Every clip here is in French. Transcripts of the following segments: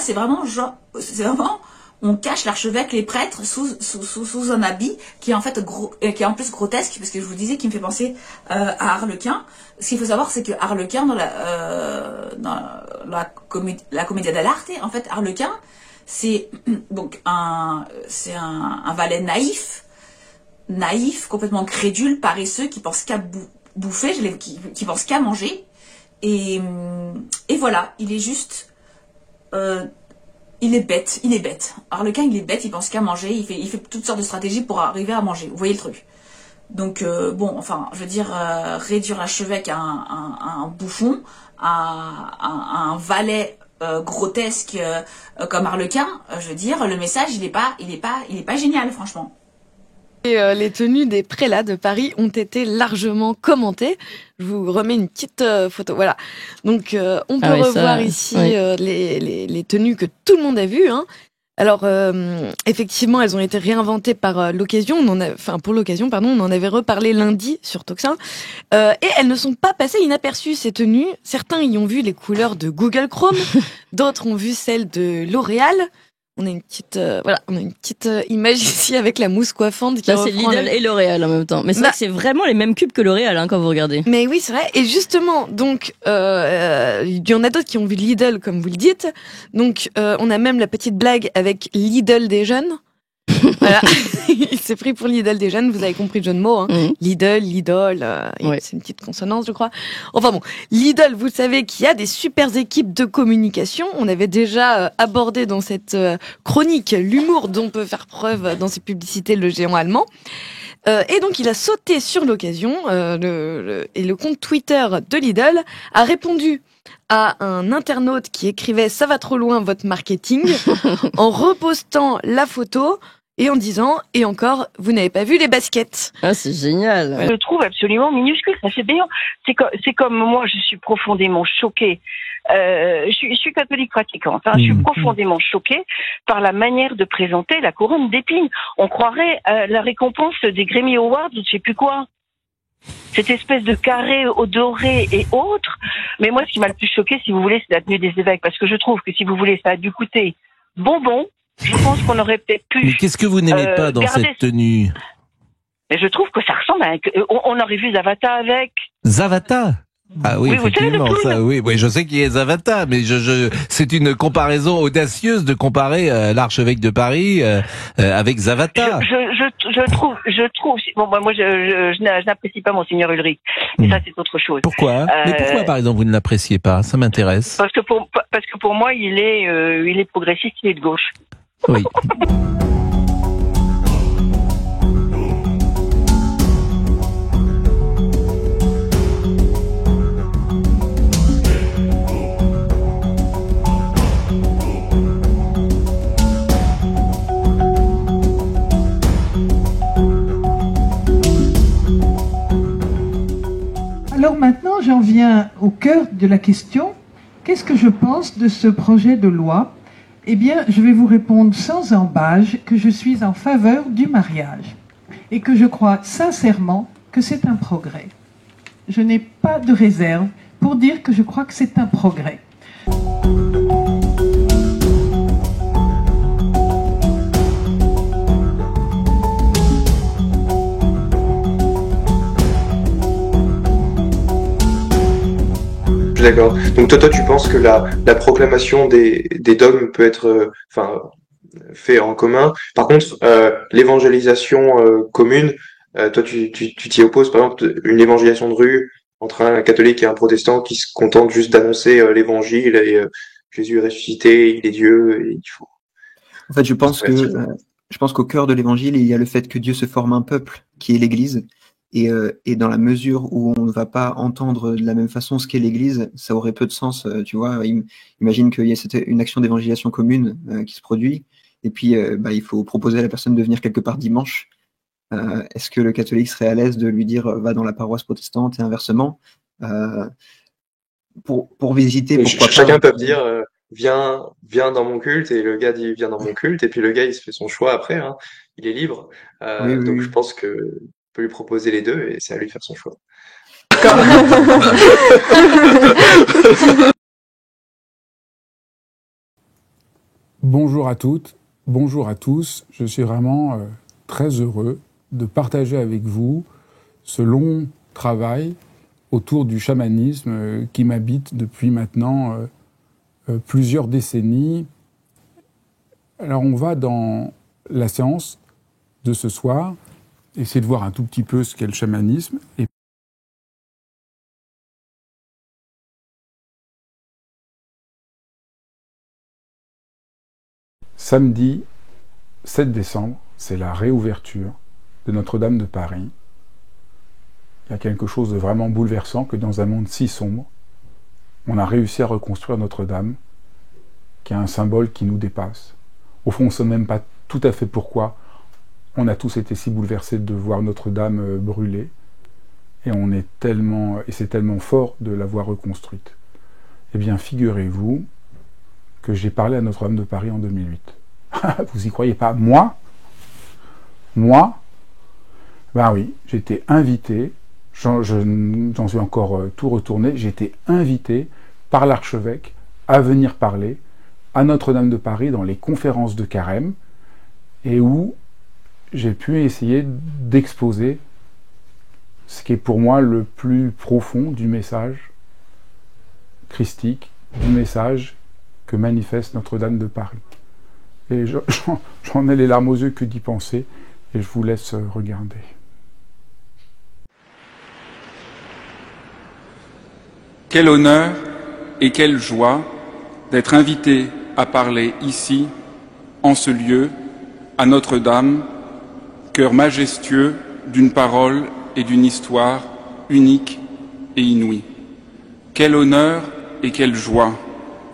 c'est vraiment on cache l'archevêque, les prêtres sous un habit qui est en fait qui est en plus grotesque, parce que je vous disais qu'il me fait penser à Harlequin. Ce qu'il faut savoir, c'est que Harlequin dans la Commedia dell'arte, en fait, Harlequin, c'est donc un valet naïf, complètement crédule, paresseux, qui pense qu'à bouffer, qui pense qu'à manger, et voilà, il est juste il est bête. Harlequin, il est bête, il pense qu'à manger, il fait toutes sortes de stratégies pour arriver à manger. Vous voyez le truc. Donc, je veux dire, réduire l'archevêque à un bouffon, à un valet grotesque comme Harlequin, je veux dire, le message, il est pas génial, franchement. Et les tenues des prélats de Paris ont été largement commentées. Je vous remets une petite photo. Voilà. Donc, on peut revoir ici les tenues que tout le monde a vues. Hein. Alors, effectivement, elles ont été réinventées par l'occasion. Pour l'occasion, on en avait reparlé lundi sur Toxin. Et elles ne sont pas passées inaperçues, ces tenues. Certains y ont vu les couleurs de Google Chrome. D'autres ont vu celles de L'Oréal. On a une petite image ici avec la mousse coiffante. Là, c'est Lidl et L'Oréal en même temps. Mais c'est vrai que c'est vraiment les mêmes cubes que L'Oréal quand vous regardez. Mais oui, c'est vrai. Et justement, donc, il y en a d'autres qui ont vu Lidl, comme vous le dites. Donc, on a même la petite blague avec Lidl des jeunes. Voilà. Il s'est pris pour Lidl des jeunes, vous avez compris le jeu de mots, hein. Lidl, c'est une petite consonance, je crois. Enfin bon, Lidl, vous savez qu'il y a des super équipes de communication. On avait déjà abordé dans cette chronique l'humour dont peut faire preuve dans ses publicités le géant allemand. Et donc il a sauté sur l'occasion, et le compte Twitter de Lidl a répondu à un internaute qui écrivait « Ça va trop loin votre marketing » en repostant la photo et en disant « Et encore, vous n'avez pas vu les baskets ». Ah, c'est génial. Je le trouve absolument minuscule, ça fait béant. C'est comme moi, je suis profondément choquée. Je suis catholique pratiquante. Je suis profondément choquée par la manière de présenter la couronne d'épines. On croirait la récompense des Grammy Awards ou je sais plus quoi. Cette espèce de carré doré et autres. Mais moi, ce qui m'a le plus choqué, si vous voulez, c'est la tenue des évêques. Parce que je trouve que, si vous voulez, ça a dû coûter bonbon. Je pense qu'on aurait peut-être pu... Mais qu'est-ce que vous n'aimez pas dans cette tenue? Mais je trouve que ça ressemble à... On aurait vu Zavata avec. Zavata? Ah oui, effectivement, ça, oui, je sais qu'il y a Zavata, mais c'est une comparaison audacieuse de comparer l'archevêque de Paris avec Zavata. Je trouve. Bon, moi, je n'apprécie pas Monseigneur Ulrich, mais ça, c'est autre chose. Pourquoi? Mais pourquoi, par exemple, vous ne l'appréciez pas? Ça m'intéresse. Parce que pour moi, il est progressiste, il est de gauche. Oui. Alors maintenant, j'en viens au cœur de la question. Qu'est-ce que je pense de ce projet de loi? Eh bien, je vais vous répondre sans embâge que je suis en faveur du mariage et que je crois sincèrement que c'est un progrès. Je n'ai pas de réserve pour dire que je crois que c'est un progrès. D'accord. Donc toi, tu penses que la proclamation des dogmes peut être fait en commun. Par contre, l'évangélisation commune, toi, tu t'y opposes. Par exemple, une évangélisation de rue entre un catholique et un protestant qui se contente juste d'annoncer l'évangile et Jésus est ressuscité, il est Dieu, et il faut... En fait, je pense qu'au cœur de l'évangile, il y a le fait que Dieu se forme un peuple qui est l'Église. Et dans la mesure où on ne va pas entendre de la même façon ce qu'est l'Église, ça aurait peu de sens. Tu vois, imagine qu'il y a une action d'évangélisation commune qui se produit, et puis il faut proposer à la personne de venir quelque part dimanche. Est-ce que le catholique serait à l'aise de lui dire va dans la paroisse protestante et inversement pour visiter? Chacun peut dire viens dans mon culte, et le gars dit viens dans mon culte, et puis le gars il se fait son choix après. Hein, il est libre. Donc je pense que peut lui proposer les deux et c'est à lui de faire son choix. Bonjour à toutes, bonjour à tous. Je suis vraiment très heureux de partager avec vous ce long travail autour du chamanisme qui m'habite depuis maintenant plusieurs décennies. Alors on va dans la séance de ce soir essayer de voir un tout petit peu ce qu'est le chamanisme. Et samedi 7 décembre, c'est la réouverture de Notre-Dame de Paris. Il y a quelque chose de vraiment bouleversant que dans un monde si sombre, on a réussi à reconstruire Notre-Dame, qui est un symbole qui nous dépasse. Au fond, on ne sait même pas tout à fait pourquoi on a tous été si bouleversés de voir Notre-Dame brûler. Et c'est tellement fort de la voir reconstruite. Eh bien, figurez-vous que j'ai parlé à Notre-Dame de Paris en 2008. Vous y croyez pas? Moi? Ben oui, j'ai été invité, j'en suis encore tout retourné, j'ai été invité par l'archevêque à venir parler à Notre-Dame de Paris dans les conférences de Carême, et où j'ai pu essayer d'exposer ce qui est pour moi le plus profond du message christique, du message que manifeste Notre-Dame de Paris. Et j'en ai les larmes aux yeux que d'y penser, et je vous laisse regarder. Quel honneur et quelle joie d'être invité à parler ici, en ce lieu, à Notre-Dame, cœur majestueux d'une parole et d'une histoire unique et inouïe. Quel honneur et quelle joie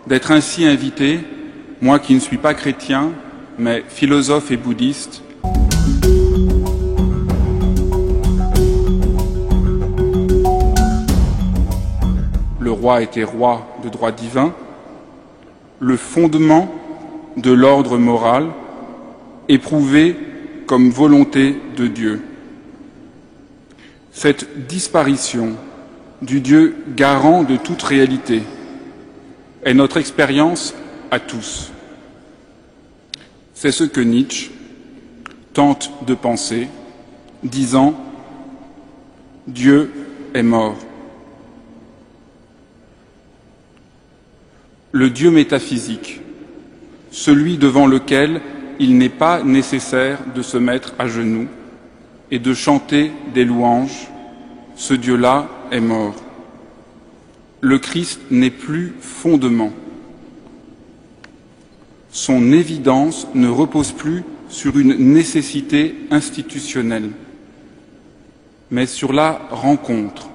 d'être ainsi invité, moi qui ne suis pas chrétien, mais philosophe et bouddhiste. Le roi était roi de droit divin, le fondement de l'ordre moral, éprouvé comme volonté de Dieu. Cette disparition du Dieu garant de toute réalité est notre expérience à tous. C'est ce que Nietzsche tente de penser, disant « Dieu est mort ». Le Dieu métaphysique, celui devant lequel il n'est pas nécessaire de se mettre à genoux et de chanter des louanges, ce Dieu-là est mort. Le Christ n'est plus fondement. Son évidence ne repose plus sur une nécessité institutionnelle, mais sur la rencontre